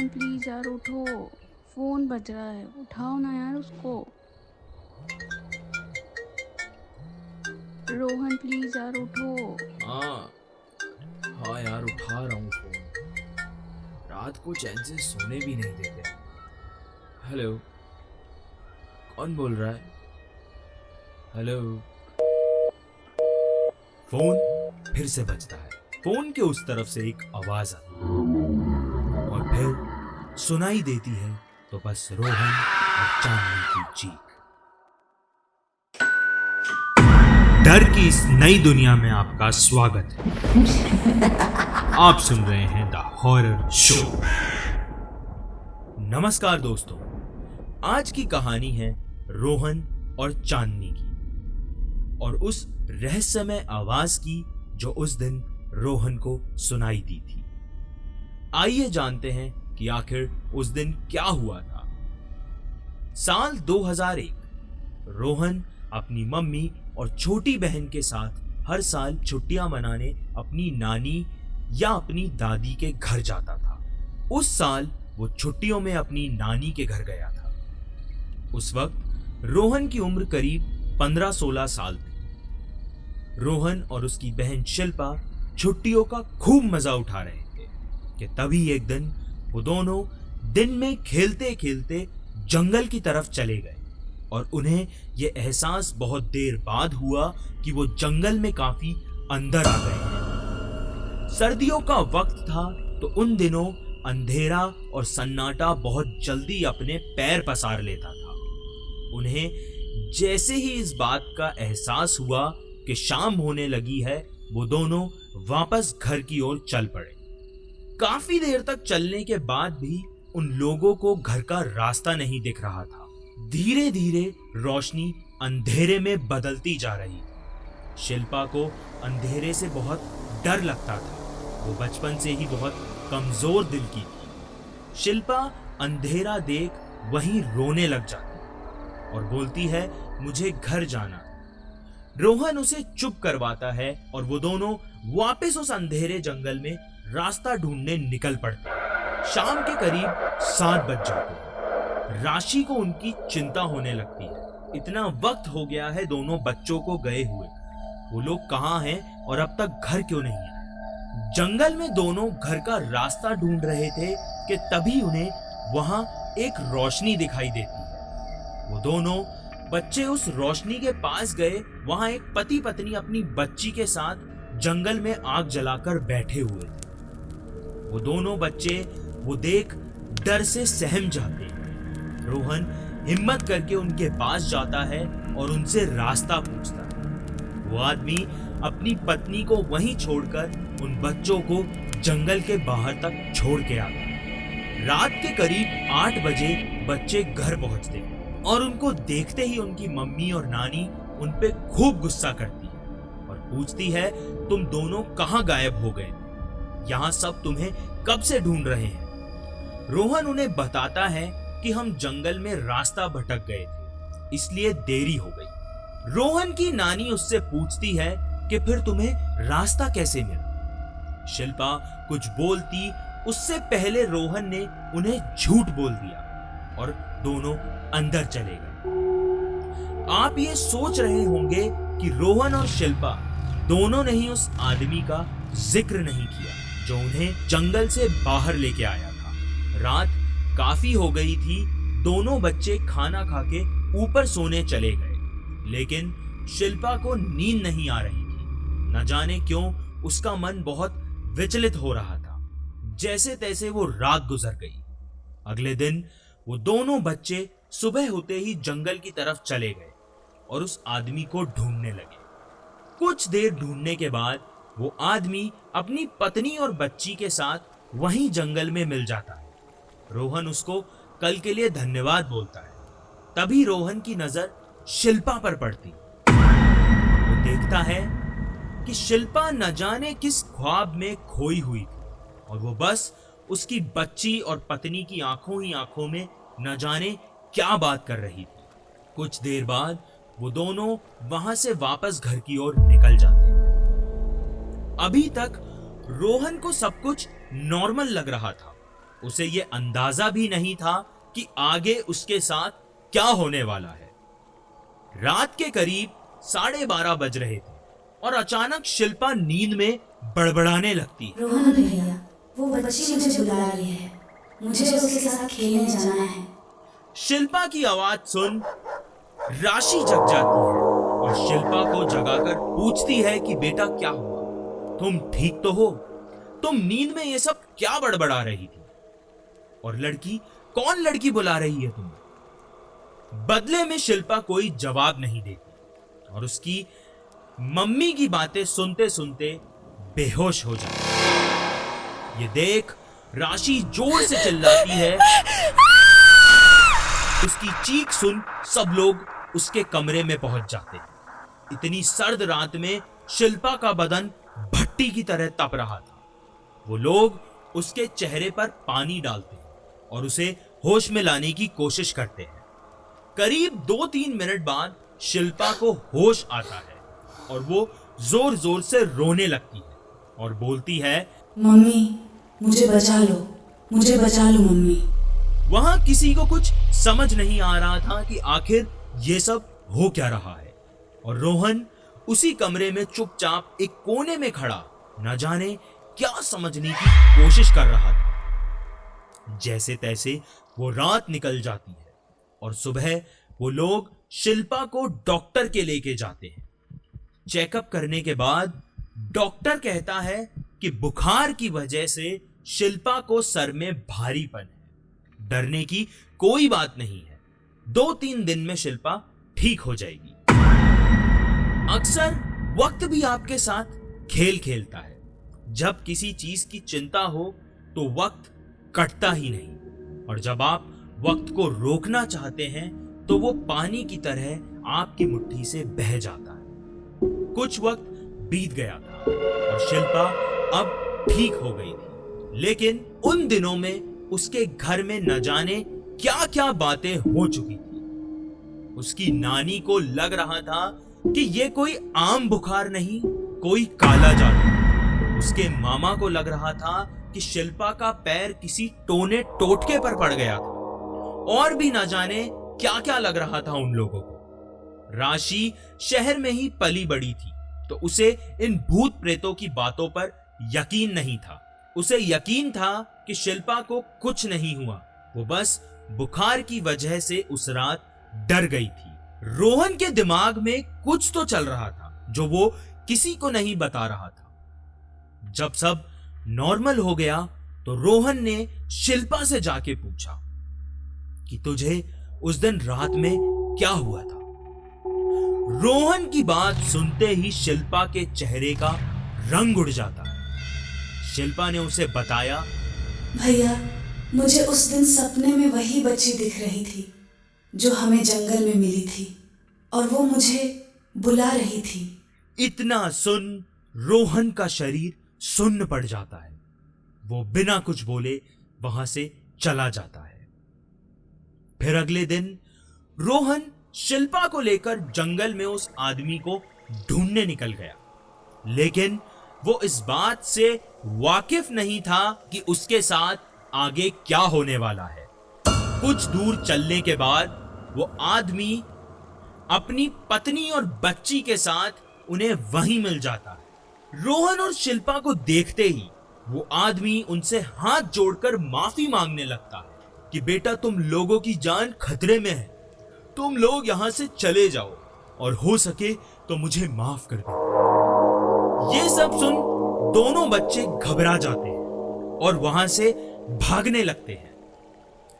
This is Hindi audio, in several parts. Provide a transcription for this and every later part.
रोहन प्लीज यार उठो, फोन बज रहा है, उठाओ ना यार उसको। रोहन प्लीज यार उठो। हाँ हाँ यार, उठा रहा हूँ फोन। रात को चैन से सोने भी नहीं देते। हेलो, कौन बोल रहा है? हेलो। फोन फिर से बजता है। फोन के उस तरफ से एक आवाज आती है और फिर सुनाई देती है तो बस रोहन और चांदनी की चीख। डर की इस नई दुनिया में आपका स्वागत है। आप सुन रहे हैं द हॉरर शो। नमस्कार दोस्तों, आज की कहानी है रोहन और चांदनी की और उस रहस्यमय आवाज की जो उस दिन रोहन को सुनाई दी थी। आइए जानते हैं कि आखिर उस दिन क्या हुआ था। साल 2001 रोहन अपनी मम्मी और छोटी बहन के साथ हर साल छुट्टियां मनाने अपनी नानी या अपनी दादी के घर जाता था। उस साल वो छुट्टियों में अपनी नानी के घर गया था। उस वक्त रोहन की उम्र करीब 15-16 साल थी। रोहन और उसकी बहन शिल्पा छुट्टियों का खूब मजा उठा रहे थे कि तभी एक दिन वो दोनों दिन में खेलते खेलते जंगल की तरफ चले गए और उन्हें यह एहसास बहुत देर बाद हुआ कि वो जंगल में काफी अंदर आ गए हैं। सर्दियों का वक्त था तो उन दिनों अंधेरा और सन्नाटा बहुत जल्दी अपने पैर पसार लेता था। उन्हें जैसे ही इस बात का एहसास हुआ कि शाम होने लगी है, वो दोनों वापस घर की ओर चल पड़े। काफी देर तक चलने के बाद भी उन लोगों को घर का रास्ता नहीं दिख रहा था। धीरे धीरे रोशनी अंधेरे में बदलती जा रही थी। शिल्पा को अंधेरे से बहुत डर लगता था। वो बचपन से ही बहुत कमजोर दिल की थी। शिल्पा अंधेरा देख वहीं रोने लग जाती और बोलती है, मुझे घर जाना। रोहन उसे चुप करवाता है और वो दोनों वापस उस अंधेरे जंगल में रास्ता ढूंढने निकल पड़ते हैं। शाम के करीब 7 बज जाते हैं। राशि को उनकी चिंता होने लगती है। इतना वक्त हो गया है दोनों बच्चों को गए हुए, वो लोग कहाँ हैं और अब तक घर क्यों नहीं आए। जंगल में दोनों घर का रास्ता ढूंढ रहे थे कि तभी उन्हें वहां एक रोशनी दिखाई देती है। वो दोनों बच्चे उस रोशनी के पास गए। वहां एक पति पत्नी अपनी बच्ची के साथ जंगल में आग जलाकर बैठे हुए थे। वो दोनों बच्चे वो देख डर से सहम जाते हैं। रोहन हिम्मत करके उनके पास जाता है और उनसे रास्ता पूछता है। वो आदमी अपनी पत्नी को वहीं छोड़कर उन बच्चों को जंगल के बाहर तक छोड़ के आता है। रात के करीब 8 बजे बच्चे घर पहुंचते हैं और उनको देखते ही उनकी मम्मी और नानी उन पे खूब गुस्सा करती है और पूछती है, तुम दोनों कहाँ गायब हो गए? यहाँ सब तुम्हें कब से ढूंढ रहे हैं। रोहन उन्हें बताता है कि हम जंगल में रास्ता भटक गए थे, इसलिए देरी हो गई। रोहन की नानी उससे पूछती है कि फिर तुम्हें रास्ता कैसे मिला। शिल्पा कुछ बोलती उससे पहले रोहन ने उन्हें झूठ बोल दिया और दोनों अंदर चले गए। आप ये सोच रहे होंगे कि रोहन और शिल्पा दोनों ने ही उस आदमी का जिक्र नहीं किया जो उन्हें जंगल से बाहर लेके आया था। रात काफी हो गई थी। दोनों बच्चे खाना खा के ऊपर सोने चले गए, लेकिन शिल्पा को नींद नहीं आ रही थी। न जाने क्यों उसका मन बहुत विचलित हो रहा था। जैसे तैसे वो रात गुजर गई। अगले दिन वो दोनों बच्चे सुबह होते ही जंगल की तरफ चले गए और उस आदमी को ढूंढने लगे। कुछ देर ढूंढने के बाद वो आदमी अपनी पत्नी और बच्ची के साथ वहीं जंगल में मिल जाता है। रोहन उसको कल के लिए धन्यवाद बोलता है। तभी रोहन की नजर शिल्पा पर पड़ती। वो देखता है कि शिल्पा न जाने किस ख्वाब में खोई हुई थी और वो बस उसकी बच्ची और पत्नी की आंखों ही आंखों में न जाने क्या बात कर रही थी। कुछ देर बाद वो दोनों वहां से वापस घर की ओर निकल जाते हैं। अभी तक रोहन को सब कुछ नॉर्मल लग रहा था, उसे ये अंदाजा भी नहीं था कि आगे उसके साथ क्या होने वाला है। रात के करीब 12:30 बज रहे थे और अचानक शिल्पा नींद में बड़बड़ाने लगती है। रोहन भैया, वो बच्ची मुझे बुला रही है, मुझे उसके साथ खेलने जाना है। शिल्पा की आवाज सुन राशि जग जाती है और शिल्पा को जगाकर पूछती है कि बेटा क्या हुआ, तुम ठीक तो हो? तुम नींद में ये सब क्या बड़बड़ा रही थी? और कौन लड़की बुला रही है तुम्हें? बदले में शिल्पा कोई जवाब नहीं देती और उसकी मम्मी की बातें सुनते सुनते बेहोश हो जाती है। ये देख राशि जोर से चिल्लाती है। उसकी चीख सुन सब लोग उसके कमरे में पहुंच जाते हैं। इतनी सर्द रात में शिल्पा का बदन भट्टी की तरह तप रहा था। वो लोग उसके चेहरे पर पानी डालते हैं और उसे होश में लाने की कोशिश करते हैं। करीब 2-3 मिनट बाद शिल्पा को होश आता है और वो जोर जोर से रोने लगती है और बोलती है, मम्मी मुझे बचा लो मम्मी। वहां किसी को कुछ समझ नहीं आ रहा था कि आखिर ये सब हो क्या रहा है और रोहन उसी कमरे में चुपचाप एक कोने में खड़ा न जाने क्या समझने की कोशिश कर रहा था। जैसे तैसे वो रात निकल जाती है और सुबह वो लोग शिल्पा को डॉक्टर के लेके जाते हैं। चेकअप करने के बाद डॉक्टर कहता है कि बुखार की वजह से शिल्पा को सर में भारीपन है। डरने की कोई बात नहीं है, 2-3 दिन में शिल्पा ठीक हो जाएगी। अक्सर वक्त भी आपके साथ खेल खेलता है। जब किसी चीज की चिंता हो तो वक्त कटता ही नहीं और जब आप वक्त को रोकना चाहते हैं तो वो पानी की तरह आपकी मुट्ठी से बह जाता है। कुछ वक्त बीत गया था और शिल्पा अब ठीक हो गई थी, लेकिन उन दिनों में उसके घर में न जाने क्या क्या बातें हो चुकी थी। उसकी नानी को लग रहा था कि ये कोई आम बुखार नहीं, कोई काला जादू। उसके मामा को लग रहा था कि शिल्पा का पैर किसी टोने टोटके पर पड़ गया था और भी न जाने क्या क्या लग रहा था उन लोगों को। राशि शहर में ही पली बड़ी थी तो उसे इन भूत प्रेतों की बातों पर यकीन नहीं था। उसे यकीन था कि शिल्पा को कुछ नहीं हुआ, वो बस बुखार की वजह से उस रात डर गई थी। रोहन के दिमाग में कुछ तो चल रहा था जो वो किसी को नहीं बता रहा था। जब सब नॉर्मल हो गया तो रोहन ने शिल्पा से जाके पूछा कि तुझे उस दिन रात में क्या हुआ था। रोहन की बात सुनते ही शिल्पा के चेहरे का रंग उड़ जाता है। शिल्पा ने उसे बताया, भैया मुझे उस दिन सपने में वही बच्ची दिख रही थी जो हमें जंगल में मिली थी और वो मुझे बुला रही थी। इतना सुन रोहन का शरीर सुन्न पड़ जाता है। वो बिना कुछ बोले वहां से चला जाता है। फिर अगले दिन रोहन शिल्पा को लेकर जंगल में उस आदमी को ढूंढने निकल गया, लेकिन वो इस बात से वाकिफ नहीं था कि उसके साथ आगे क्या होने वाला है। कुछ दूर चलने के बाद वो आदमी अपनी पत्नी और बच्ची के साथ उन्हें वहीं मिल जाता है। रोहन और शिल्पा को देखते ही वो आदमी उनसे हाथ जोड़कर माफी मांगने लगता है कि बेटा तुम लोगों की जान खतरे में है, तुम लोग यहां से चले जाओ और हो सके तो मुझे माफ कर दो। ये सब सुन दोनों बच्चे घबरा जाते हैं और वहां से भागने लगते हैं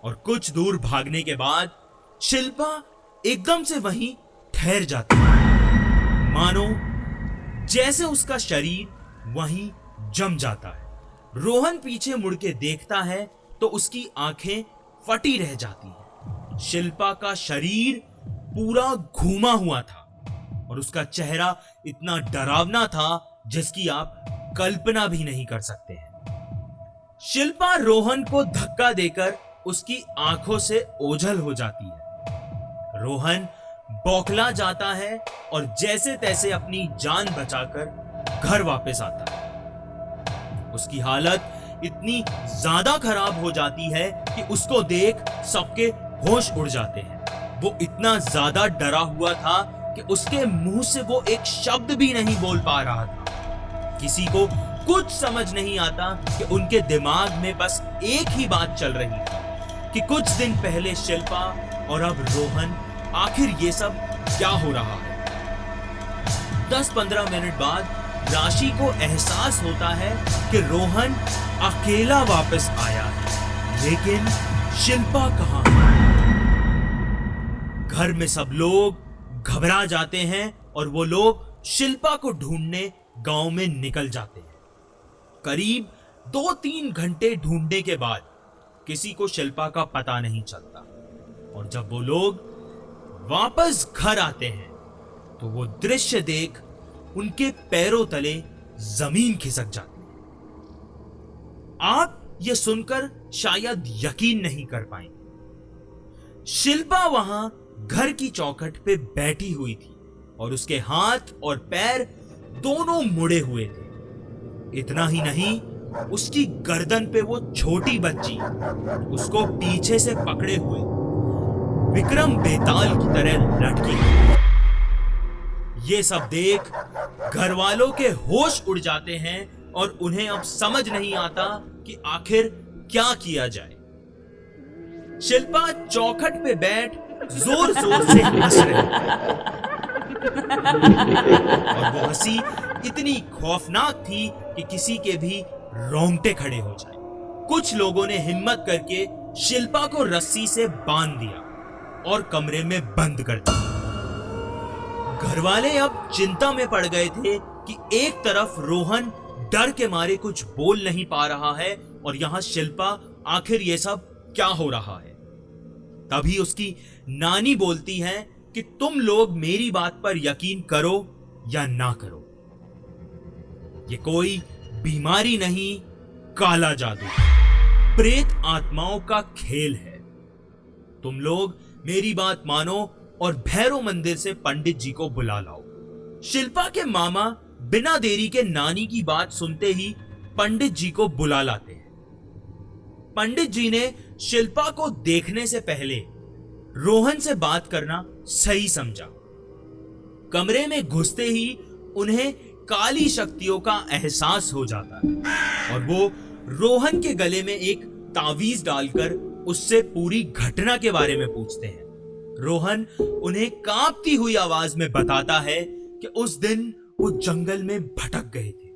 और कुछ दूर भागने के बाद शिल्पा एकदम से वहीं ठहर जाती है, मानो जैसे उसका शरीर वहीं जम जाता है। रोहन पीछे मुड़ के देखता है तो उसकी आंखें फटी रह जाती हैं। शिल्पा का शरीर पूरा घूमा हुआ था और उसका चेहरा इतना डरावना था जिसकी आप कल्पना भी नहीं कर सकते हैं। शिल्पा रोहन को धक्का देकर उसकी आंखों से ओझल हो जाती है। रोहन बौखला जाता है और जैसे तैसे अपनी जान बचाकर घर वापस आता है। उसकी हालत इतनी ज्यादा खराब हो जाती है कि उसको देख सबके होश उड़ जाते हैं। वो इतना ज्यादा डरा हुआ था कि उसके मुंह से वो एक शब्द भी नहीं बोल पा रहा था। किसी को कुछ समझ नहीं आता कि उनके दिमाग में बस एक ही बात चल रही थी कि कुछ दिन पहले शिल्पा और अब रोहन, आखिर ये सब क्या हो रहा है। 10-15 मिनट बाद राशि को एहसास होता है कि रोहन अकेला वापस आया है, लेकिन शिल्पा कहाँ है? घर में सब लोग घबरा जाते हैं और वो लोग शिल्पा को ढूंढने गांव में निकल जाते हैं। करीब 2-3 घंटे ढूंढने के बाद किसी को शिल्पा का पता नहीं चलता और जब वो लोग वापस घर आते हैं तो वो दृश्य देख उनके पैरों तले जमीन खिसक जाती है। आप ये सुनकर शायद यकीन नहीं कर पाएंगे। शिल्पा वहां घर की चौखट पे बैठी हुई थी और उसके हाथ और पैर दोनों मुड़े हुए थे। इतना ही नहीं, उसकी गर्दन पे वो छोटी बच्ची उसको पीछे से पकड़े हुए विक्रम बेताल की तरह लटकी। ये सब देख घर वालों के होश उड़ जाते हैं और उन्हें अब समझ नहीं आता कि आखिर क्या किया जाए। शिल्पा चौखट पे बैठ जोर जोर से हंस रही और वो हंसी इतनी खौफनाक थी कि किसी के भी रोंगटे खड़े हो जाए। कुछ लोगों ने हिम्मत करके शिल्पा को रस्सी से बांध दिया और कमरे में बंद कर दिया। घरवाले अब चिंता में पड़ गए थे कि एक तरफ रोहन डर के मारे कुछ बोल नहीं पा रहा है और यहां शिल्पा, आखिर ये सब क्या हो रहा है। तभी उसकी नानी बोलती है कि तुम लोग मेरी बात पर यकीन करो या ना करो, ये कोई बीमारी नहीं, काला जादू, प्रेत आत्माओं का खेल है। तुम लोग मेरी बात मानो और भैरव मंदिर से पंडित जी को बुला लाओ। शिल्पा के मामा बिना देरी के नानी की बात सुनते ही पंडित जी को बुला लाते हैं। पंडित जी ने शिल्पा को देखने से पहले रोहन से बात करना सही समझा। कमरे में घुसते ही उन्हें काली शक्तियों का एहसास हो जाता है और वो रोहन के गले में एक तावीज डालकर उससे पूरी घटना के बारे में पूछते हैं। रोहन उन्हें कांपती हुई आवाज में बताता है कि उस दिन वो जंगल में भटक गए थे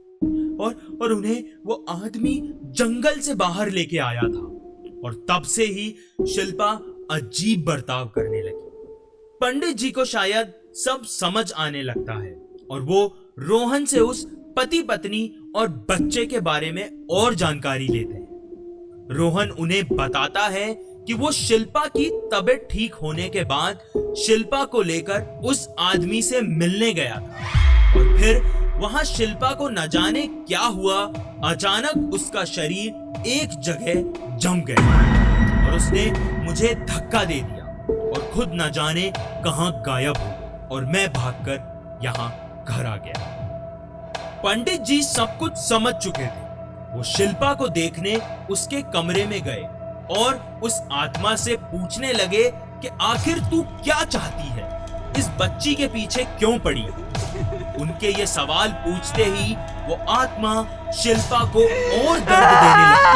और उन्हें वो आदमी जंगल से बाहर लेके आया था और तब से ही शिल्पा अजीब बर्ताव करने लगी। पंडित जी को शायद सब समझ आने लगता है और वो रोहन से उस पति पत्नी और बच्चे के बारे में और जानकारी लेते हैं। रोहन उन्हें बताता है कि वो शिल्पा की तबीयत ठीक होने के बाद शिल्पा को लेकर उस आदमी से मिलने गया था और फिर वहां शिल्पा को न जाने क्या हुआ, अचानक उसका शरीर एक जगह जम गया और उसने मुझे धक्का दे दिया और खुद न जाने कहां गायब हो और मैं भागकर यहां घर आ गया। पंडित जी सब कुछ समझ चुके थे। वो शिल्पा को देखने उसके कमरे में गए और उस आत्मा से पूछने लगे कि आखिर तू क्या चाहती है, इस बच्ची के पीछे क्यों पड़ी। उनके ये सवाल पूछते ही वो आत्मा शिल्पा को और दर्द देने लगती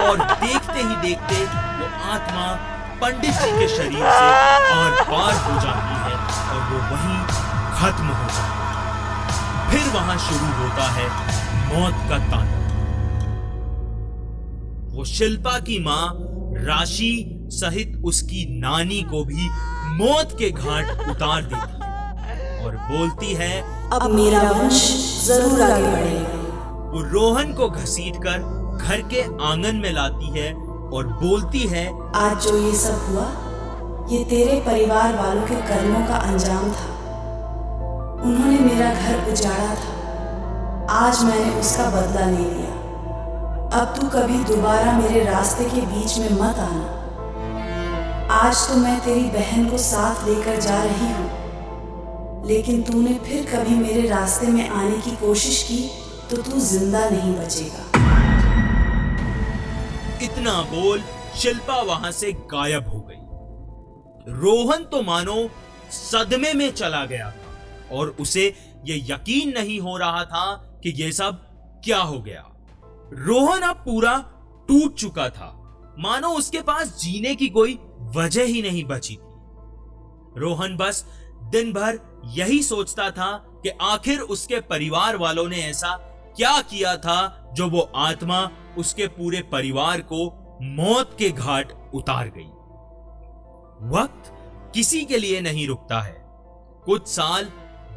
और देखते ही देखते वो आत्मा पंडित जी के शरीर से आर पार हो जाती है और वो वहीं खत्म हो जाती है। फिर वहां शुरू होता है मौत का तांडव। वो शिल्पा की मां राशि सहित उसकी नानी को भी मौत के घाट उतार देती है और बोलती है अब मेरा वंश जरूर आगे बढ़ेगा। वो रोहन को घसीटकर घर के आंगन में लाती है और बोलती है, आज जो ये सब हुआ ये तेरे परिवार वालों के कर्मों का अंजाम था। उन्होंने मेरा घर उजाड़ा था, आज मैंने उसका बदला ले लिया। अब तू कभी दोबारा मेरे रास्ते के बीच में मत आना। आज तो मैं तेरी बहन को साथ लेकर जा रही हूँ, लेकिन तूने फिर कभी मेरे रास्ते में आने की कोशिश की तो तू जिंदा नहीं बचेगा। इतना बोल शिल्पा वहां से गायब हो गई। रोहन तो मानो सदमे में चला गया था और उसे यह यकीन नहीं हो रहा था कि यह सब क्या हो गया। रोहन अब पूरा टूट चुका था, मानो उसके पास जीने की कोई वजह ही नहीं बची थी। रोहन बस दिन भर यही सोचता था कि आखिर उसके परिवार वालों ने ऐसा क्या किया था जो वो आत्मा उसके पूरे परिवार को मौत के घाट उतार गई। वक्त किसी के लिए नहीं रुकता है। कुछ साल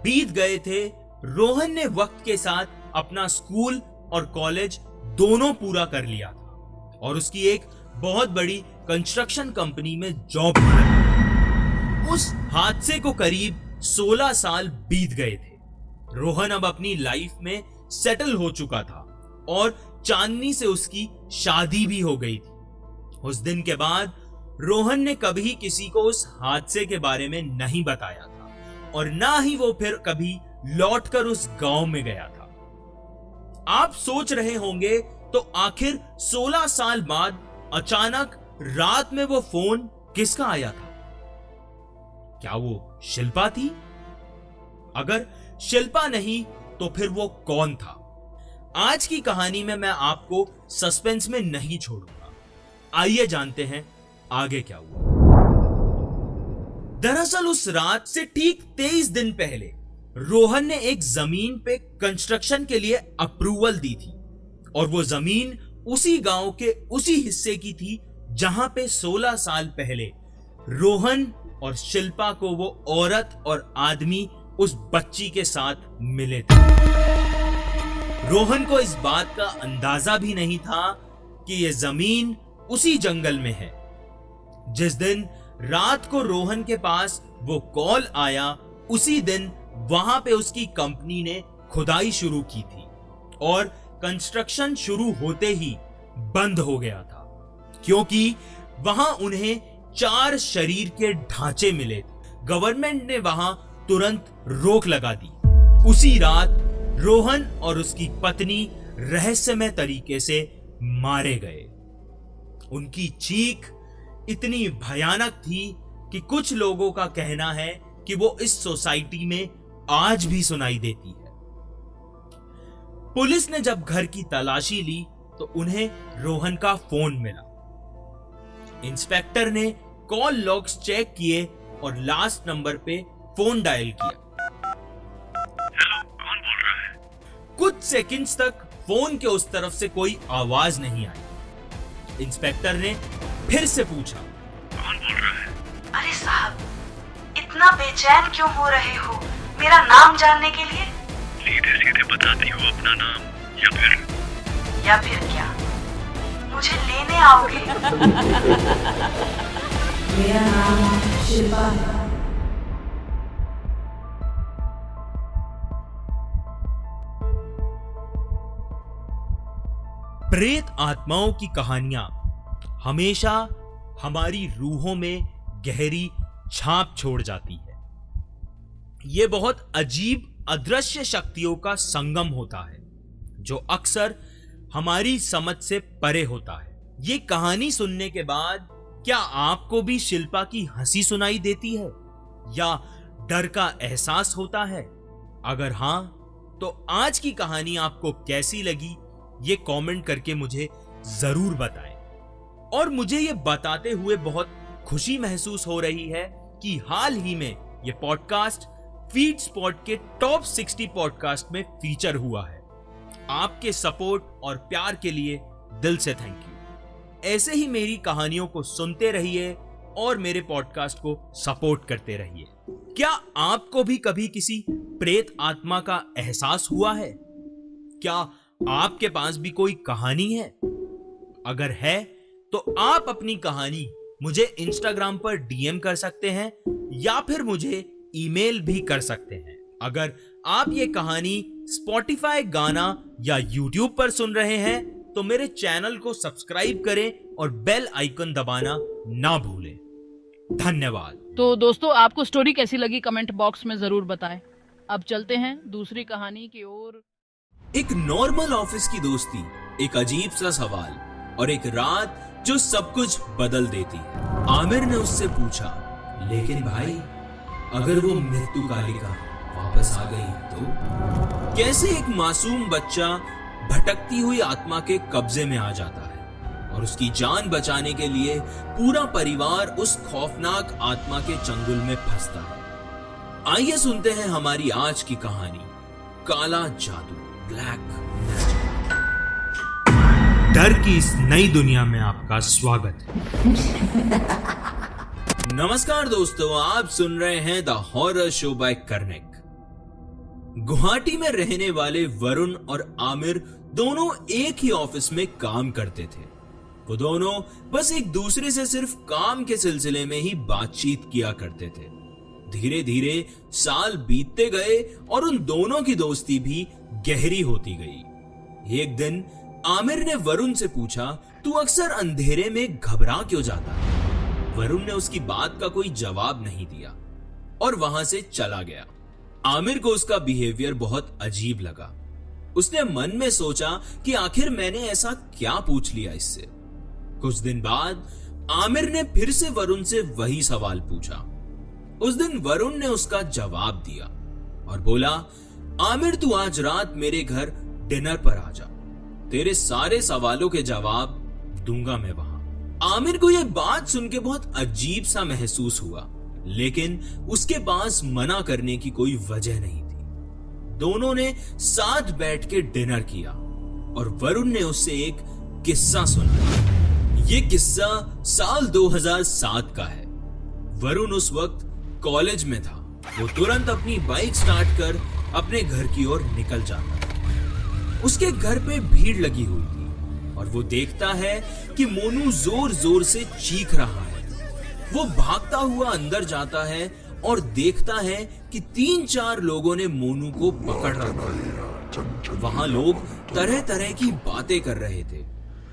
बीत गए थे। रोहन ने वक्त के साथ अपना स्कूल और कॉलेज दोनों पूरा कर लिया था और उसकी एक बहुत बड़ी कंस्ट्रक्शन कंपनी में जॉब लगी। उस हादसे को करीब 16 साल बीत गए थे। रोहन अब अपनी लाइफ में सेटल हो चुका था और चांदनी से उसकी शादी भी हो गई थी। उस दिन के बाद रोहन ने कभी किसी को उस हादसे के बारे में नहीं बताया था और ना ही वो फिर कभी लौटकर उस गांव में गया था। आप सोच रहे होंगे तो आखिर 16 साल बाद अचानक रात में वो फोन किसका आया था? क्या वो शिल्पा थी? अगर शिल्पा नहीं तो फिर वो कौन था? आज की कहानी में मैं आपको सस्पेंस में नहीं छोड़ूंगा। आइए जानते हैं आगे क्या हुआ। दरअसल उस रात से ठीक 23 दिन पहले रोहन ने एक जमीन पे कंस्ट्रक्शन के लिए अप्रूवल दी थी और वो जमीन उसी गांव के उसी हिस्से की थी जहां पे 16 साल पहले रोहन और शिल्पा को वो औरत और आदमी उस बच्ची के साथ मिले थे। रोहन को इस बात का अंदाजा भी नहीं था कि यह जमीन उसी जंगल में है। जिस दिन रात को रोहन के पास वो कॉल आया, उसी दिन वहां पे उसकी कंपनी ने खुदाई शुरू की थी और कंस्ट्रक्शन शुरू होते ही बंद हो गया था क्योंकि वहां उन्हें 4 शरीर के ढांचे मिले थे। गवर्नमेंट ने वहां तुरंत रोक लगा दी। उसी रात रोहन और उसकी पत्नी रहस्यमय तरीके से मारे गए। उनकी चीख इतनी भयानक थी कि कुछ लोगों का कहना है कि वो इस सोसाइटी में आज भी सुनाई देती है। पुलिस ने जब घर की तलाशी ली तो उन्हें रोहन का फोन मिला। इंस्पेक्टर ने कॉल लॉग्स चेक किए और लास्ट नंबर पे फोन डायल किया। हेलो, कौन बोल रहा है? कुछ सेकंड्स तक फोन के उस तरफ से कोई आवाज नहीं आई। इंस्पेक्टर ने फिर से पूछा, कौन बोल रहा है? अरे साहब, इतना बेचैन क्यों हो रहे हो मेरा नाम जानने के लिए? सीधे सीधे बताती हो अपना नाम या फिर क्या मुझे लेने आओगे? मेरा नाम शिल्पा है। प्रेत आत्माओं की कहानियां हमेशा हमारी रूहों में गहरी छाप छोड़ जाती है। यह बहुत अजीब अदृश्य शक्तियों का संगम होता है जो अक्सर हमारी समझ से परे होता है। ये कहानी सुनने के बाद क्या आपको भी शिल्पा की हंसी सुनाई देती है या डर का एहसास होता है? अगर हां, तो आज की कहानी आपको कैसी लगी ये कमेंट करके मुझे जरूर बताएं। और मुझे ये बताते हुए बहुत खुशी महसूस हो रही है कि हाल ही में ये पॉडकास्ट फीड स्पॉट के टॉप 60 पॉडकास्ट में फीचर हुआ है। आपके सपोर्ट और प्यार के लिए दिल से थैंक यू। ऐसे ही मेरी कहानियों को सुनते रहिए और मेरे पॉडकास्ट को सपोर्ट करते रहिए। क्या आपको भी कभी किसी प्रेत आत्मा का एहसास हुआ है? क्या आपके पास भी कोई कहानी है? अगर है तो आप अपनी कहानी मुझे इंस्टाग्राम पर डीएम कर सकते हैं या फिर मुझे ईमेल भी कर सकते हैं। अगर आप ये कहानी स्पॉटिफाई, गाना या यूट्यूब पर सुन रहे हैं तो मेरे चैनल को सब्सक्राइब करें और बेल आइकन दबाना ना भूलें। धन्यवाद। तो दोस्तों, आपको स्टोरी कैसी लगी कमेंट बॉक्स में जरूर बताएं। अब चलते हैं दूसरी कहानी की ओर। एक नॉर्मल ऑफिस की दोस्ती, एक अजीब सा सवाल और एक रात जो सब कुछ बदल देती है। आमिर ने उससे पूछा, लेकिन भाई अगर वो मृत्यु कालिका वापस आ गई तो? कैसे एक मासूम बच्चा भटकती हुई आत्मा के कब्जे में आ जाता है और उसकी जान बचाने के लिए पूरा परिवार उस खौफनाक आत्मा के चंगुल में फंसता है। आइए सुनते हैं हमारी आज की कहानी, काला जादू, ब्लैक मैजिक। डर की इस नई दुनिया में आपका स्वागत है। नमस्कार दोस्तों, आप सुन रहे हैं the horror show by Karnik. Guwahati में रहने वाले वरुण और आमिर दोनों एक ही ऑफिस में काम करते थे। वो दोनों बस एक दूसरे से सिर्फ काम के सिलसिले में ही बातचीत किया करते थे। धीरे धीरे साल बीतते गए और उन दोनों की दोस्ती भी गहरी होती गई। एक दिन आमिर ने वरुण से पूछा, तू अक्सर अंधेरे में घबरा क्यों जाता है? वरुण ने उसकी बात का कोई जवाब नहीं दिया और वहां से चला गया। आमिर को उसका बिहेवियर बहुत अजीब लगा। उसने मन में सोचा कि आखिर मैंने ऐसा क्या पूछ लिया इससे। कुछ दिन बाद आमिर ने फिर से वरुण से वही सवाल पूछा। उस दिन वरुण ने उसका जवाब दिया और बोला, आमिर तू आज रात मेरे घर डिनर पर आ जा, तेरे सारे सवालों के जवाब दूंगा मैं वहां। आमिर को यह बात सुन के बहुत अजीब सा महसूस हुआ, लेकिन उसके पास मना करने की कोई वजह नहीं थी। दोनों ने साथ बैठ के डिनर किया और वरुण ने उससे एक किस्सा सुना। यह किस्सा साल 2007 का है। वरुण उस वक्त कॉलेज में था। वो तुरंत अपनी बाइक स्टार्ट कर अपने घर की ओर निकल जाता। उसके घर पे भीड़ लगी हुई थी और वो देखता है कि मोनू जोर जोर से चीख रहा है। वो भागता हुआ अंदर जाता है और देखता है कि 3-4 लोगों ने मोनू को पकड़ रखा है। वहां लोग तरह तरह की बातें कर रहे थे।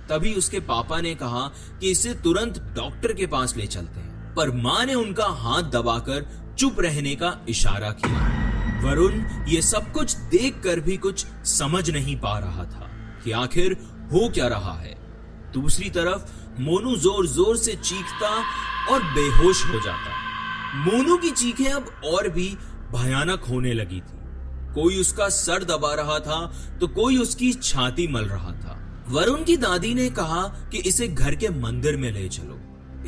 तभी उसके पापा ने कहा कि इसे तुरंत डॉक्टर के पास ले चलते हैं, पर मां ने उनका हाथ दबाकर चुप रहने का इशारा किया। वरुण ये सब कुछ देखकर भी कुछ समझ नहीं पा रहा था कि आखिर हो क्या रहा है। दूसरी तरफ मोनू जोर जोर से चीखता और बेहोश हो जाता। मोनू की चीखें अब और भी भयानक होने लगी थी। कोई उसका सर दबा रहा था तो कोई उसकी छाती मल रहा था। वरुण की दादी ने कहा कि इसे घर के मंदिर में ले चलो।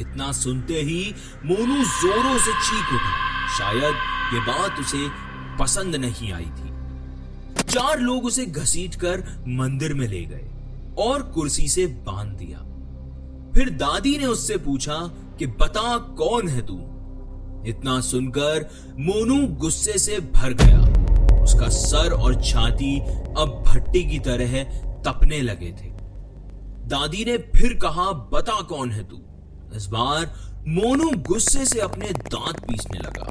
इतना सुनते ही मोनू जोरों से चीख उठा। शायद ये बात उसे पसंद नहीं आई थी। 4 लोग उसे घसीटकर मंदिर में ले गए और कुर्सी से बांध दिया। फिर दादी ने उससे पूछा कि बता कौन है तू? इतना सुनकर मोनू गुस्से से भर गया। उसका सर और छाती अब भट्टी की तरह तपने लगे थे। दादी ने फिर कहा, बता कौन है तू? इस बार मोनू गुस्से से अपने दांत पीसने लगा।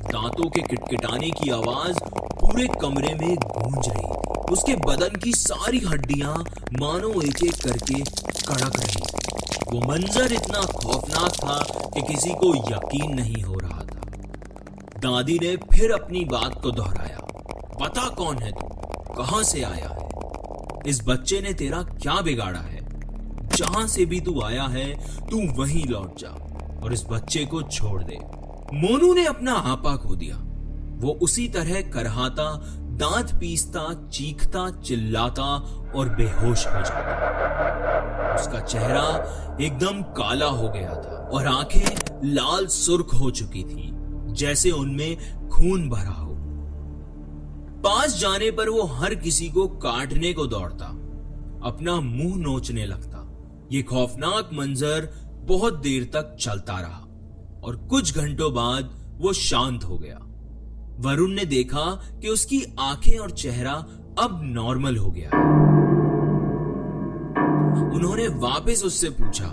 दांतों के किटकिटाने की आवाज पूरे कमरे में गूंज रही थी। उसके बदन की सारी हड्डियां मानो एक एक करके कड़क रही थी। वो मंजर इतना खौफनाक था कि किसी को यकीन नहीं हो रहा था। दादी ने फिर अपनी बात को दोहराया, बता कौन है तू? कहां से आया है? इस बच्चे ने तेरा क्या बिगाड़ा है? जहां से भी तू आया है तू वहीं लौट जा और इस बच्चे को छोड़ दे। मोनू ने अपना आपा खो दिया। वो उसी तरह करहाता, दांत पीसता, चीखता, चिल्लाता और बेहोश हो जाता। उसका चेहरा एकदम काला हो गया था और आंखें लाल सुर्ख हो चुकी थी, जैसे उनमें खून भरा हो। पास जाने पर वो हर किसी को काटने को दौड़ता, अपना मुंह नोचने लगता। ये खौफनाक मंजर बहुत देर तक चलता रहा और कुछ घंटों बाद वो शांत हो गया। वरुण ने देखा कि उसकी आंखें और चेहरा अब नॉर्मल हो गया। उन्होंने वापस उससे पूछा,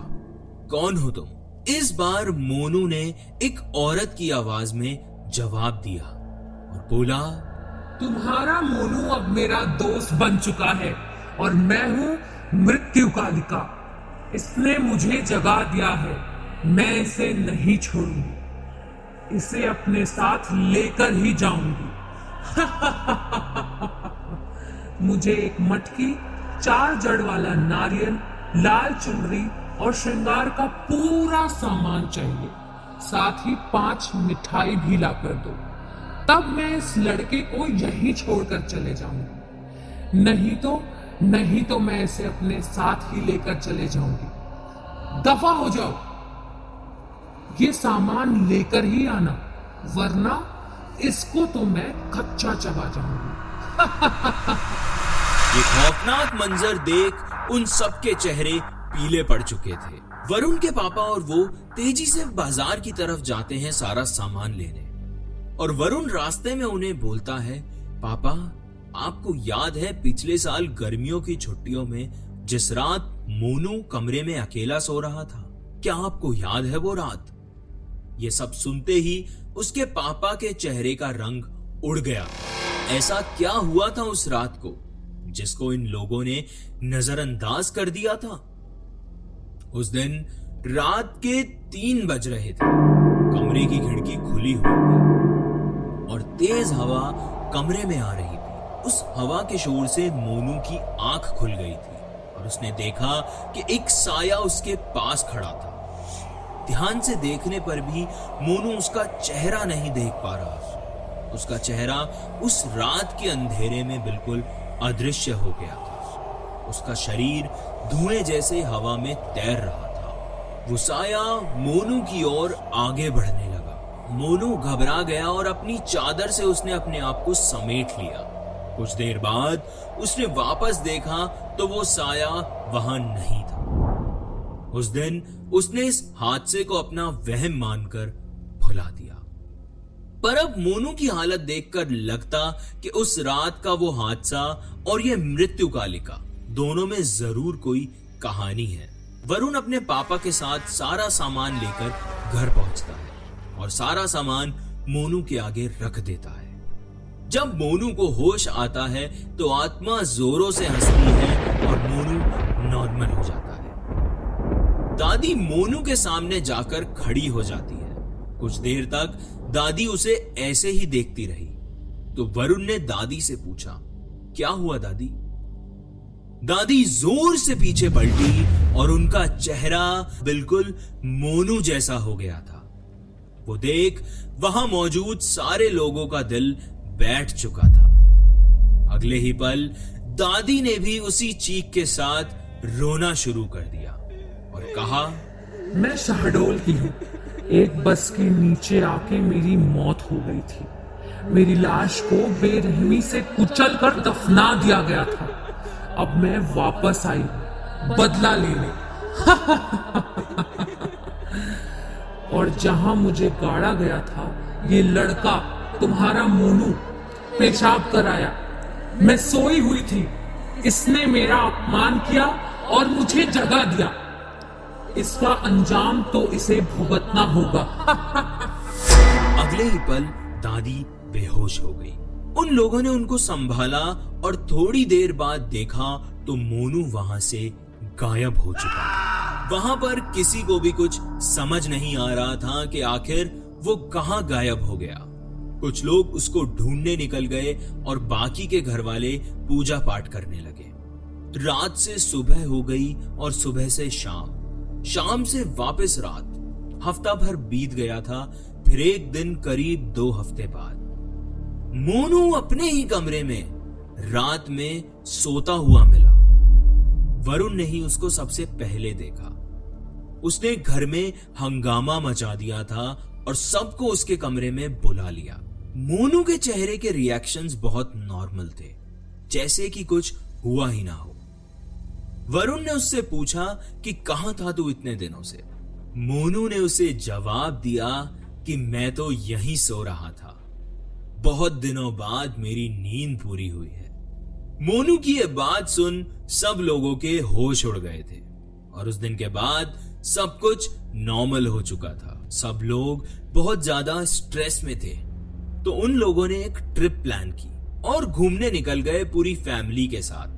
कौन हो तुम? इस बार मोनू ने एक औरत की आवाज में जवाब दिया और बोला, तुम्हारा मोनू अब मेरा दोस्त बन चुका है और मैं हूं मृत्यु कालिका। इसने मुझे जगा दिया है, मैं इसे नहीं छोड़ूंगी, इसे अपने साथ लेकर ही जाऊंगी। मुझे एक मटकी 4 जड़ वाला नारियल लाल चुनरी और श्रृंगार का पूरा सामान चाहिए, साथ ही 5 मिठाई भी ला कर दो। तब मैं इस लड़के को यहीं छोड़कर चले जाऊंगी, नहीं तो मैं इसे अपने साथ ही लेकर चले जाऊंगी। दफा हो जाओ, ये सामान लेकर ही आना, वरना इसको तो मैं कच्चा चबा जाऊंगी। ये खौफनाक मंजर देख उन सबके चेहरे पीले पड़ चुके थे। वरुण के पापा और वो तेजी से बाजार की तरफ जाते हैं सारा सामान लेने, और वरुण रास्ते में उन्हें बोलता है, पापा आपको याद है पिछले साल गर्मियों की छुट्टियों में जिस रात मोनू कमरे में अकेला सो रहा था, क्या आपको याद है वो रात? ये सब सुनते ही उसके पापा के चेहरे का रंग उड़ गया। ऐसा क्या हुआ था उस रात को जिसको इन लोगों ने नजरअंदाज कर दिया था? उस दिन रात के 3 बज रहे थे। कमरे की खिड़की खुली हुई थी और तेज हवा कमरे में आ रही थी। उस हवा के शोर से मोनू की आंख खुल गई थी और उसने देखा कि एक साया उसके पास खड़ा था। ध्यान से देखने पर भी मोनू उसका चेहरा नहीं देख पा रहा। उसका चेहरा उस रात के अंधेरे में बिल्कुल अदृश्य हो गया था। उसका शरीर धुएं जैसे हवा में तैर रहा था। वो साया मोनू की ओर आगे बढ़ने लगा। मोनू घबरा गया और अपनी चादर से उसने अपने आप को समेट लिया। कुछ देर बाद उसने वापस देखा तो वो साया वहां नहीं था। उस दिन उसने इस हादसे को अपना वहम मानकर भुला दिया। पर अब मोनू की हालत देखकर लगता कि उस रात का वो हादसा और ये मृत्युकालिका दोनों में जरूर कोई कहानी है। वरुण अपने पापा के साथ सारा सामान लेकर घर पहुंचता है और सारा सामान मोनू के आगे रख देता है। जब मोनू को होश आता है तो आत्मा जोरों से हंसती है और मोनू नॉर्मल हो जाता है। दादी मोनू के सामने जाकर खड़ी हो जाती है। कुछ देर तक दादी उसे ऐसे ही देखती रही तो वरुण ने दादी से पूछा, क्या हुआ दादी? दादी जोर से पीछे पलटी और उनका चेहरा बिल्कुल मोनू जैसा हो गया था। वो देख वहां मौजूद सारे लोगों का दिल बैठ चुका था। अगले ही पल दादी ने भी उसी चीख के साथ रोना शुरू कर दिया और कहा, मैं शहडोल की हूँ। एक बस के नीचे आके मेरी मौत हो गई थी। मेरी लाश को बेरहमी से कुचल कर दफना दिया गया था। अब मैं वापस आई बदला लेने। और जहां मुझे गाड़ा गया था ये लड़का तुम्हारा मोनू पेशाब कराया। मैं सोई हुई थी, इसने मेरा अपमान किया और मुझे जगा दिया। इसका अंजाम तो इसे भुगतना होगा। अगले ही पल दादी बेहोश हो गई। उन लोगों ने उनको संभाला और थोड़ी देर बाद देखा तो मोनू वहां से गायब हो चुका। वहां पर किसी को भी कुछ समझ नहीं आ रहा था कि आखिर वो कहां गायब हो गया। कुछ लोग उसको ढूंढने निकल गए और बाकी के घर वाले पूजा पाठ करने लगे। रात से सुबह हो गई और सुबह से शाम, शाम से वापस रात। हफ्ता भर बीत गया था। फिर एक दिन करीब 2 हफ्ते बाद मोनू अपने ही कमरे में रात में सोता हुआ मिला। वरुण ने ही उसको सबसे पहले देखा। उसने घर में हंगामा मचा दिया था और सबको उसके कमरे में बुला लिया। मोनू के चेहरे के रिएक्शंस बहुत नॉर्मल थे, जैसे कि कुछ हुआ ही ना हो। वरुण ने उससे पूछा कि कहां था तू इतने दिनों से? मोनू ने उसे जवाब दिया कि मैं तो यहीं सो रहा था। बहुत दिनों बाद मेरी नींद पूरी हुई है। मोनू की यह बात सुन सब लोगों के होश उड़ गए थे और उस दिन के बाद सब कुछ नॉर्मल हो चुका था। सब लोग बहुत ज्यादा स्ट्रेस में थे तो उन लोगों ने एक ट्रिप प्लान की और घूमने निकल गए पूरी फैमिली के साथ।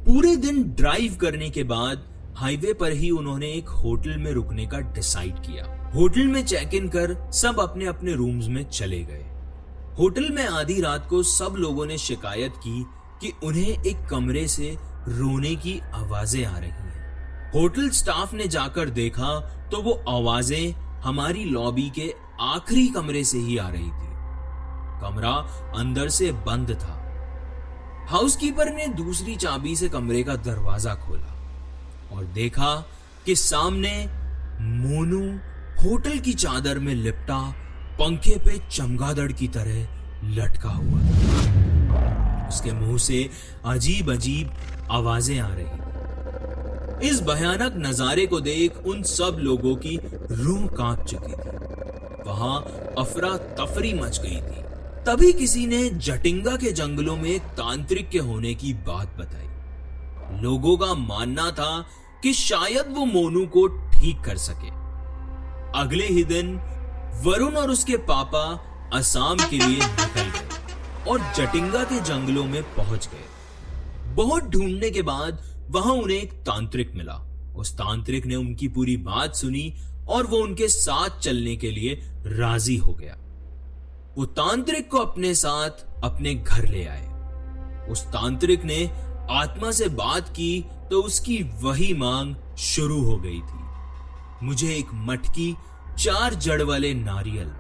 पूरे दिन ड्राइव करने के बाद हाईवे पर ही उन्होंने एक होटल में रुकने का डिसाइड किया। होटल में चेक इन कर सब अपने अपने रूम्स में चले गए। होटल में आधी रात को सब लोगों ने शिकायत की कि उन्हें एक कमरे से रोने की आवाजें आ रही हैं। होटल स्टाफ ने जाकर देखा तो वो आवाजें हमारी लॉबी के आखिरी कमरे से ही आ रही थी। कमरा अंदर से बंद था। हाउसकीपर ने दूसरी चाबी से कमरे का दरवाजा खोला और देखा कि सामने मोनू होटल की चादर में लिपटा पंखे पे चमगादड़ की तरह लटका हुआ था। उसके मुंह से अजीब अजीब आवाजें आ रही। इस भयानक नजारे को देख उन सब लोगों की रूह कांप चुकी थी। वहां अफरा तफरी मच गई थी। तभी किसी ने जटिंगा के जंगलों में एक तांत्रिक के होने की बात बताई। लोगों का मानना था कि शायद वो मोनू को ठीक कर सके। अगले ही दिन वरुण और उसके पापा असम के लिए निकल गए और जटिंगा के जंगलों में पहुंच गए। बहुत ढूंढने के बाद वहां उन्हें एक तांत्रिक मिला। उस तांत्रिक ने उनकी पूरी बात सुनी और वो उनके साथ चलने के लिए राजी हो गया। वो तांत्रिक को अपने साथ अपने घर ले आए। उस तांत्रिक ने आत्मा से बात की तो उसकी वही मांग शुरू हो गई थी। मुझे एक मटकी, 4 जड़ वाले नारियल,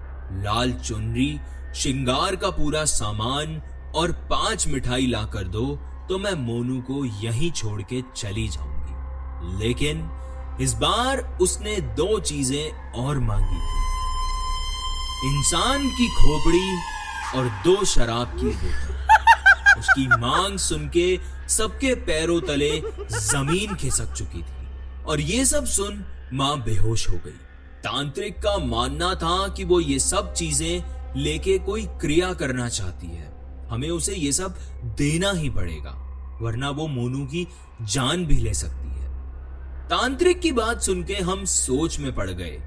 लाल चुनरी, श्रृंगार का पूरा सामान और 5 मिठाई लाकर दो तो मैं मोनू को यहीं छोड़ के चली जाऊंगी। लेकिन इस बार उसने 2 चीजें और मांगी थी, इंसान की खोपड़ी और 2 शराब की बोतल। उसकी मांग सुन के सबके पैरों तले जमीन खिसक चुकी थी और ये सब सुन मां बेहोश हो गई। तांत्रिक का मानना था कि वो ये सब चीजें लेके कोई क्रिया करना चाहती है। हमें उसे ये सब देना ही पड़ेगा वरना वो मोनू की जान भी ले सकती है। तांत्रिक की बात सुन के हम सोच में पड़ गए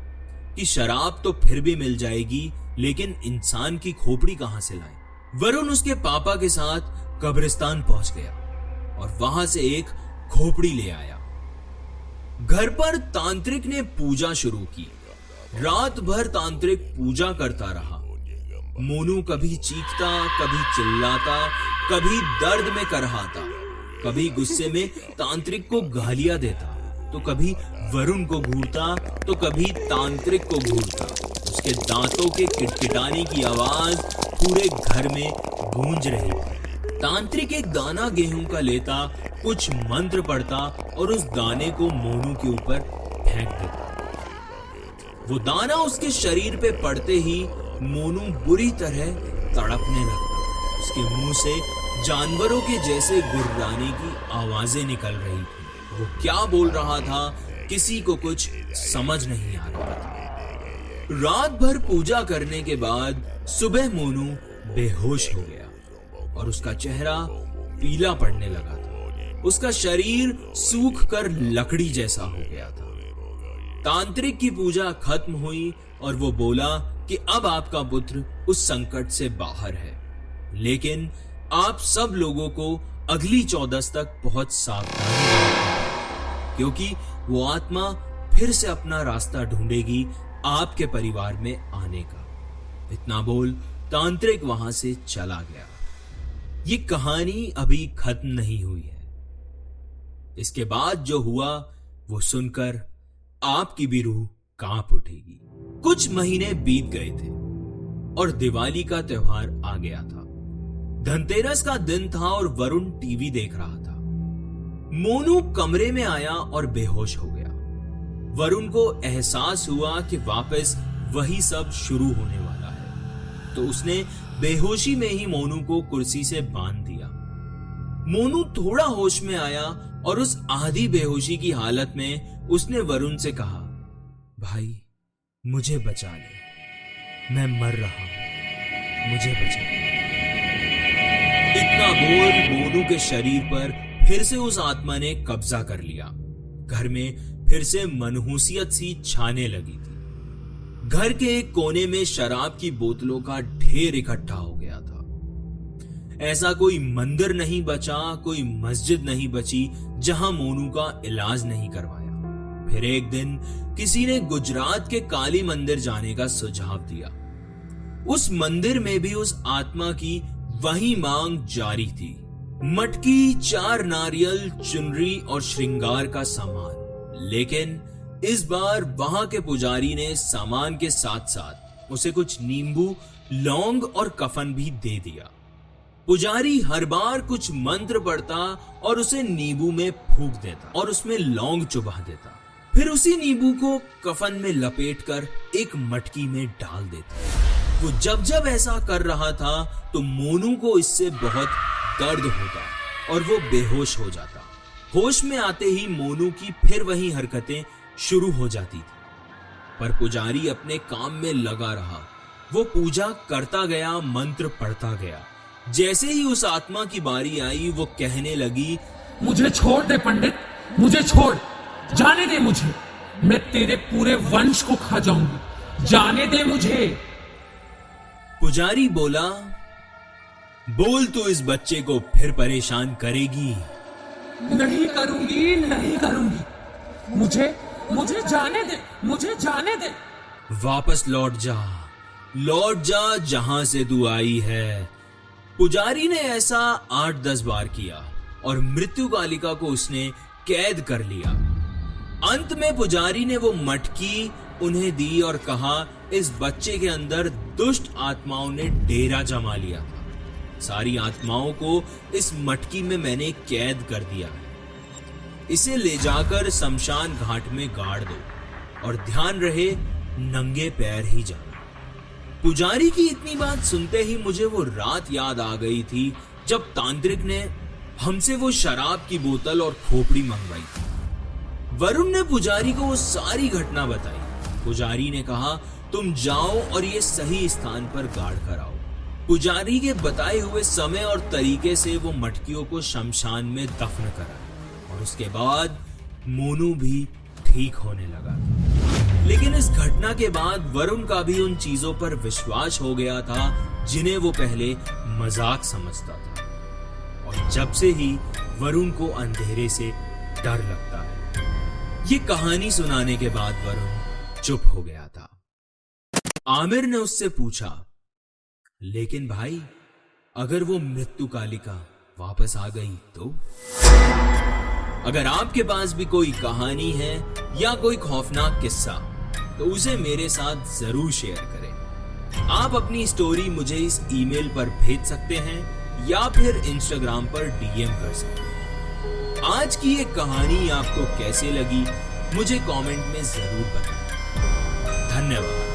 कि शराब तो फिर भी मिल जाएगी लेकिन इंसान की खोपड़ी कहां से लाएं। वरुण उसके पापा के साथ कब्रिस्तान पहुंच गया और वहां से एक खोपड़ी ले आया। घर पर तांत्रिक ने पूजा शुरू की। रात भर तांत्रिक पूजा करता रहा। मोनू कभी चीखता, कभी चिल्लाता, कभी दर्द में करहाता, कभी गुस्से में तांत्रिक को गालियां देता, तो कभी वरुण को घूरता तो कभी तांत्रिक को घूरता। उसके दांतों के किटकिटाने की आवाज पूरे घर में गूंज रही थी। तांत्रिक एक दाना गेहूं का लेता, कुछ मंत्र पढ़ता और उस दाने को मोनू के ऊपर फेंक देता। वो दाना उसके शरीर पे पड़ते ही मोनू बुरी तरह तड़पने लगता। उसके मुंह से जानवरों के जैसे गुर्राने की आवाजें निकल रही थी। वो क्या बोल रहा था किसी को कुछ समझ नहीं आ रहा था। रात भर पूजा करने के बाद सुबह मोनू बेहोश हो गया और उसका चेहरा पीला पड़ने लगा था। उसका शरीर सूख कर लकड़ी जैसा हो गया था। तांत्रिक की पूजा खत्म हुई और वो बोला कि अब आपका पुत्र उस संकट से बाहर है, लेकिन आप सब लोगों को अगली 14 तक बहुत सावधानी बरतनी है, क्योंकि वो आत्मा फिर से अपना रास्ता ढूंढेगी आपके परिवार में आने का। इतना बोल तांत्रिक वहां से चला गया। ये कहानी अभी खत्म नहीं हुई है। इसके बाद जो हुआ वो सुनकर आपकी भी रूह कांप उठेगी। कुछ महीने बीत गए थे और दिवाली का त्योहार आ गया था। धनतेरस का दिन था और वरुण टीवी देख रहा था। मोनू कमरे में आया और बेहोश हो गया। वरुण को एहसास हुआ कि वापस वही सब शुरू होने वाला है, तो उसने बेहोशी में ही मोनू को कुर्सी से बांध दिया। मोनू थोड़ा होश में आया और उस आधी बेहोशी की हालत में उसने वरुण से कहा, भाई मुझे बचा ले, मैं मर रहा हूं, मुझे बचा ले। इतना बोल मोनू के शरीर पर फिर से उस आत्मा ने कब्जा कर लिया। घर में फिर से मनहूसियत सी छाने लगी थी। घर के एक कोने में शराब की बोतलों का ढेर इकट्ठा हो गया था। ऐसा कोई मंदिर नहीं बचा, कोई मस्जिद नहीं बची जहां मोनू का इलाज नहीं करवाया। फिर एक दिन किसी ने गुजरात के काली मंदिर जाने का सुझाव दिया। उस मंदिर में भी उस आत्मा की वही मांग जारी थी। मटकी, 4 नारियल, चुनरी और श्रृंगार का सामान, लेकिन इस बार वहां के पुजारी ने सामान के साथ साथ उसे कुछ नींबू, लौंग और कफन भी दे दिया। पुजारी हर बार कुछ मंत्र पढ़ता और उसे नींबू में फूंक देता और उसमें लौंग चुबा देता। फिर उसी नींबू को कफन में लपेटकर एक मटकी में डाल देता। वो जब जब ऐसा कर रहा था तो मोनू को इससे बहुत दर्द होता और वो बेहोश हो जाता। होश में आते ही मोनू की फिर वही हरकतें शुरू हो जाती थी, पर पुजारी अपने काम में लगा रहा। वो पूजा करता गया, मंत्र पढ़ता गया। जैसे ही उस आत्मा की बारी आई, वो कहने लगी, मुझे छोड़ दे पंडित, मुझे छोड़, जाने दे मुझे, मैं तेरे पूरे वंश को खा जाऊंगी, जाने दे मुझे। पुजारी बोला, बोल तू इस बच्चे को फिर परेशान करेगी? नहीं करूंगी, नहीं करूंगी, मुझे जाने दे, मुझे जाने दे। वापस लौट जा जहां से तू आई है। पुजारी ने ऐसा 8-10 बार किया और मृत्यु कालिका को उसने कैद कर लिया। अंत में पुजारी ने वो मटकी उन्हें दी और कहा, इस बच्चे के अंदर दुष्ट आत्माओं ने डेरा जमा लिया था। सारी आत्माओं को इस मटकी में मैंने कैद कर दिया है। इसे ले जाकर शमशान घाट में गाड़ दो और ध्यान रहे नंगे पैर ही जाना। पुजारी की इतनी बात सुनते ही मुझे वो रात याद आ गई थी जब तांत्रिक ने हमसे वो शराब की बोतल और खोपड़ी मंगवाई थी। वरुण ने पुजारी को वो सारी घटना बताई। पुजारी ने कहा, तुम जाओ और ये सही स्थान पर गाड़ कर आओ। पुजारी के बताए हुए समय और तरीके से वो मटकियों को शमशान में दफन करा और उसके बाद मोनू भी ठीक होने लगा। लेकिन इस घटना के बाद वरुण का भी उन चीजों पर विश्वास हो गया था जिन्हें वो पहले मजाक समझता था, और जब से ही वरुण को अंधेरे से डर लगता है। ये कहानी सुनाने के बाद वरुण चुप हो गया था। आमिर ने उससे पूछा, लेकिन भाई, अगर वो मृत्यु कालिका वापस आ गई तो? अगर आपके पास भी कोई कहानी है या कोई खौफनाक किस्सा, तो उसे मेरे साथ जरूर शेयर करें। आप अपनी स्टोरी मुझे इस ईमेल पर भेज सकते हैं या फिर इंस्टाग्राम पर डीएम कर सकते हैं। आज की ये कहानी आपको कैसे लगी, मुझे कमेंट में जरूर बताएं। धन्यवाद।